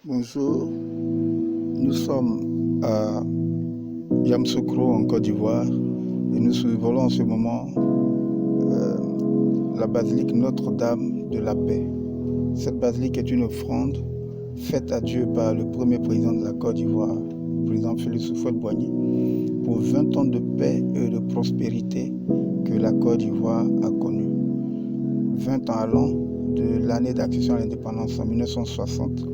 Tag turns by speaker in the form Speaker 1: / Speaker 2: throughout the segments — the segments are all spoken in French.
Speaker 1: Bonjour, nous sommes à Yamoussoukro en Côte d'Ivoire et nous survolons en ce moment la basilique Notre-Dame de la Paix. Cette basilique est une offrande faite à Dieu par le premier président de la Côte d'Ivoire, le président Félix Houphouët-Boigny, pour 20 ans de paix et de prospérité que la Côte d'Ivoire a connue. 20 ans allant de l'année d'accession à l'indépendance en 1960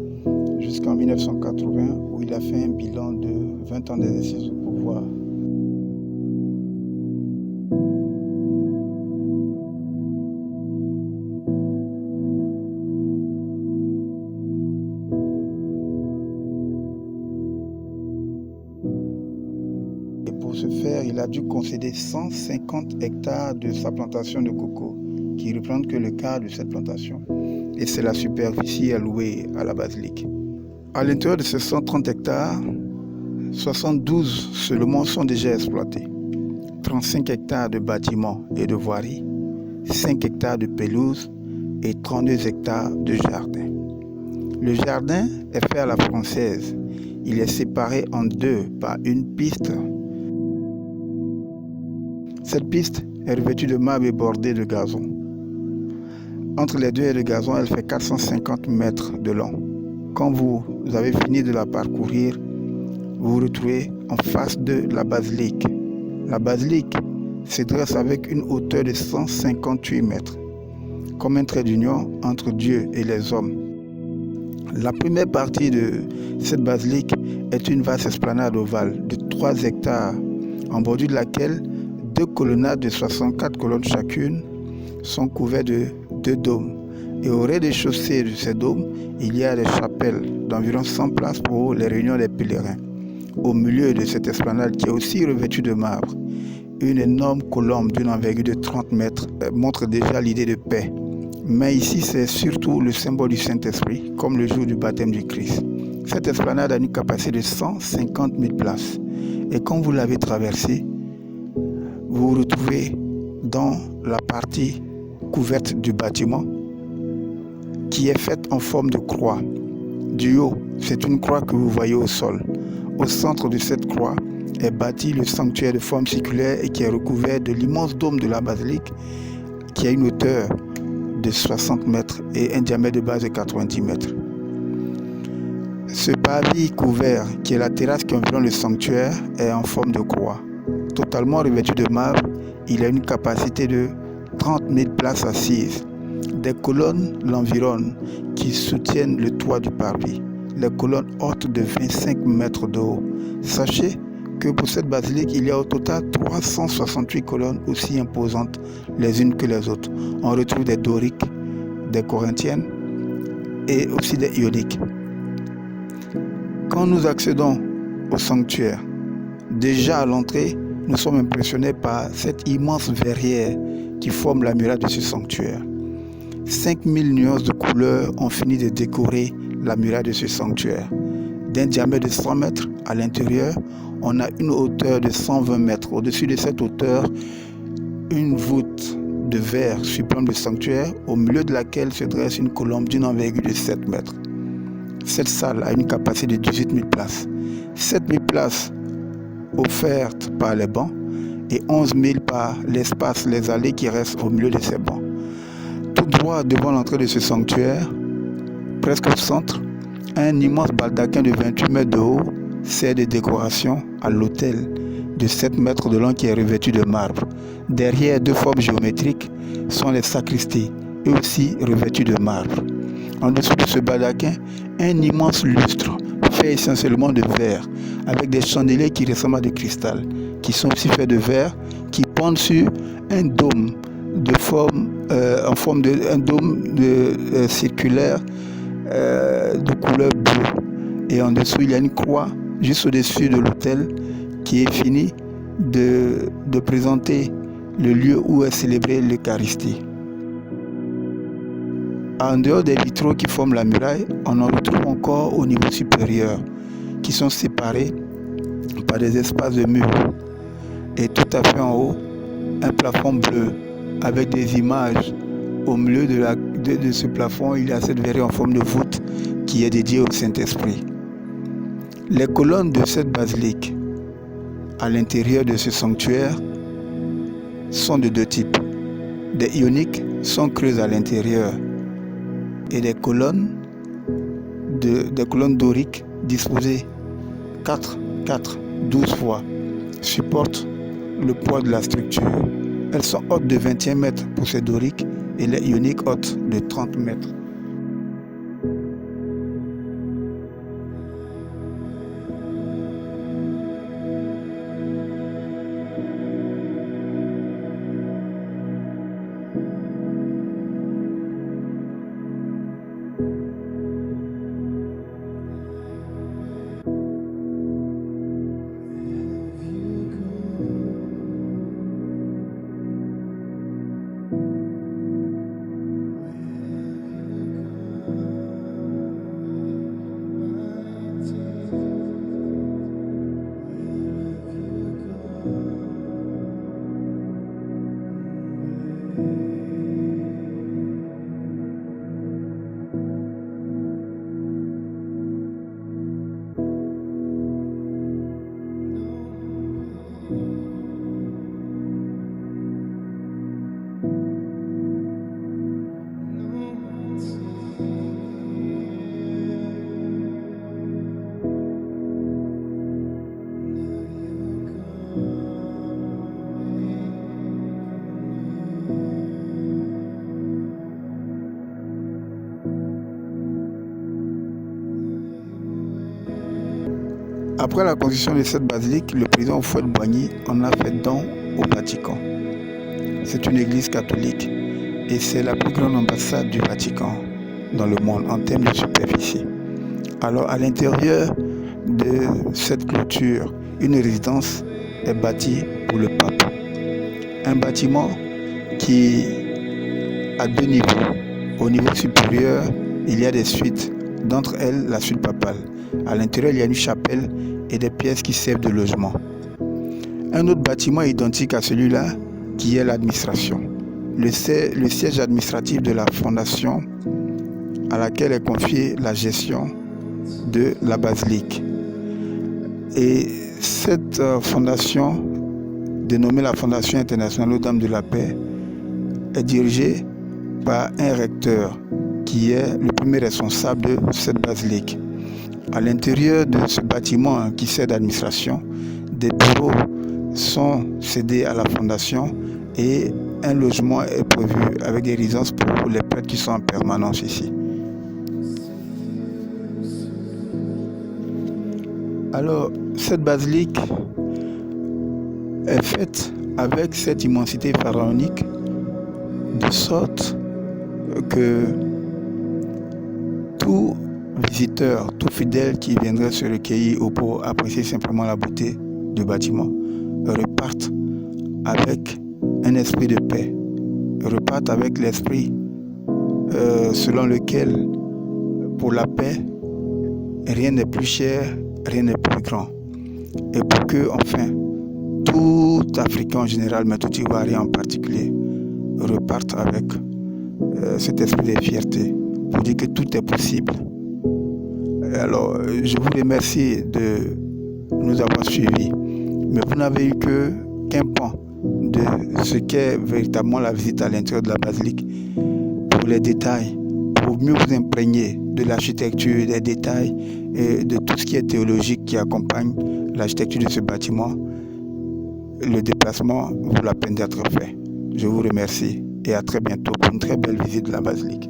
Speaker 1: jusqu'en 1980, où il a fait un bilan de 20 ans d'exercice du pouvoir. Et pour ce faire, il a dû concéder 150 hectares de sa plantation de coco, qui ne représente que le quart de cette plantation. Et c'est la superficie allouée à la basilique. À l'intérieur de ces 130 hectares, 72 seulement sont déjà exploités. 35 hectares de bâtiments et de voiries, 5 hectares de pelouse et 32 hectares de jardin. Le jardin est fait à la française. Il est séparé en deux par une piste. Cette piste est revêtue de marbre et bordée de gazon. Entre les deux haies de gazon, elle fait 450 mètres de long. Quand vous avez fini de la parcourir, vous vous retrouvez en face de la basilique. La basilique se dresse avec une hauteur de 158 mètres, comme un trait d'union entre Dieu et les hommes. La première partie de cette basilique est une vaste esplanade ovale de 3 hectares, en bordure de laquelle 2 colonnades de 64 colonnes chacune sont couvertes de 2 dômes. Et au rez-de-chaussée de ces dômes, il y a des chapelles d'environ 100 places pour les réunions des pèlerins. Au milieu de cette esplanade, qui est aussi revêtue de marbre, une énorme colombe d'une envergure de 30 mètres montre déjà l'idée de paix. Mais ici, c'est surtout le symbole du Saint-Esprit, comme le jour du baptême du Christ. Cette esplanade a une capacité de 150 000 places. Et quand vous l'avez traversée, vous vous retrouvez dans la partie couverte du bâtiment, qui est faite en forme de croix. Du haut, c'est une croix que vous voyez au sol. Au centre de cette croix est bâti le sanctuaire de forme circulaire et qui est recouvert de l'immense dôme de la basilique, qui a une hauteur de 60 mètres et un diamètre de base de 90 mètres. Ce parvis couvert, qui est la terrasse qui environne le sanctuaire, est en forme de croix. Totalement revêtu de marbre, il a une capacité de 30 000 places assises. Des colonnes l'environnent qui soutiennent le toit du parvis. Les colonnes hautes de 25 mètres de haut. Sachez que pour cette basilique, il y a au total 368 colonnes aussi imposantes les unes que les autres. On retrouve des doriques, des corinthiennes et aussi des ioniques. Quand nous accédons au sanctuaire, déjà à l'entrée, nous sommes impressionnés par cette immense verrière qui forme la muraille de ce sanctuaire. 5000 nuances de couleurs ont fini de décorer la muraille de ce sanctuaire. D'un diamètre de 100 mètres à l'intérieur, on a une hauteur de 120 mètres. Au-dessus de cette hauteur, une voûte de verre surplombe le sanctuaire, au milieu de laquelle se dresse une colombe d'une envergure de 7 mètres. Cette salle a une capacité de 18 000 places. 7 000 places offertes par les bancs et 11 000 par l'espace, les allées qui restent au milieu de ces bancs. Tout droit devant l'entrée de ce sanctuaire, presque au centre, un immense baldaquin de 28 mètres de haut sert de décoration à l'autel de 7 mètres de long qui est revêtu de marbre. Derrière, 2 formes géométriques sont les sacristies, eux aussi revêtus de marbre. En dessous de ce baldaquin, un immense lustre fait essentiellement de verre, avec des chandeliers qui ressemblent à du cristal, qui sont aussi faits de verre, qui pendent sur un dôme de forme, en forme d'un dôme circulaire de couleur bleue. Et en dessous, il y a une croix juste au-dessus de l'autel qui est fini de présenter le lieu où est célébrée l'Eucharistie. En dehors des vitraux qui forment la muraille, on en retrouve encore au niveau supérieur, qui sont séparés par des espaces de murs. Et tout à fait en haut, un plafond bleu avec des images. Au milieu de ce plafond, il y a cette verrue en forme de voûte qui est dédié au Saint-Esprit. Les colonnes de cette basilique à l'intérieur de ce sanctuaire sont de deux types. Des ioniques sont creuses à l'intérieur et des colonnes doriques disposées 12 fois supportent le poids de la structure. Elles sont hautes de 21 mètres pour ces doriques et les ioniques hautes de 30 mètres. Après la construction de cette basilique, le président Houphouët-Boigny en a fait don au Vatican. C'est une église catholique et c'est la plus grande ambassade du Vatican dans le monde en termes de superficie. Alors à l'intérieur de cette clôture, une résidence est bâtie pour le pape. Un bâtiment qui a deux niveaux. Au niveau supérieur, il y a des suites, d'entre elles la suite papale. À l'intérieur, il y a une chapelle et des pièces qui servent de logement. Un autre bâtiment identique à celui-là qui est l'administration. Le siège administratif de la fondation à laquelle est confiée la gestion de la basilique. Et cette fondation, dénommée la Fondation internationale aux Dames de la Paix, est dirigée par un recteur qui est le premier responsable de cette basilique. À l'intérieur de ce bâtiment qui sert d'administration, des bureaux sont cédés à la fondation et un logement est prévu avec des résidences pour les prêtres qui sont en permanence ici. Alors, cette basilique est faite avec cette immensité pharaonique de sorte que tout visiteur, tout fidèle qui viendrait se recueillir pour apprécier simplement la beauté du bâtiment repartent avec un esprit de paix, repartent avec l'esprit selon lequel pour la paix rien n'est plus cher, rien n'est plus grand. Et pour que enfin tout Africain en général, mais tout Ivoirien en particulier, repartent avec cet esprit de fierté pour dire que tout est possible. Alors, je vous remercie de nous avoir suivis, mais vous n'avez eu qu'un pan de ce qu'est véritablement la visite à l'intérieur de la basilique. Pour les détails, pour mieux vous imprégner de l'architecture, des détails et de tout ce qui est théologique qui accompagne l'architecture de ce bâtiment, le déplacement vaut la peine d'être fait. Je vous remercie et à très bientôt pour une très belle visite de la basilique.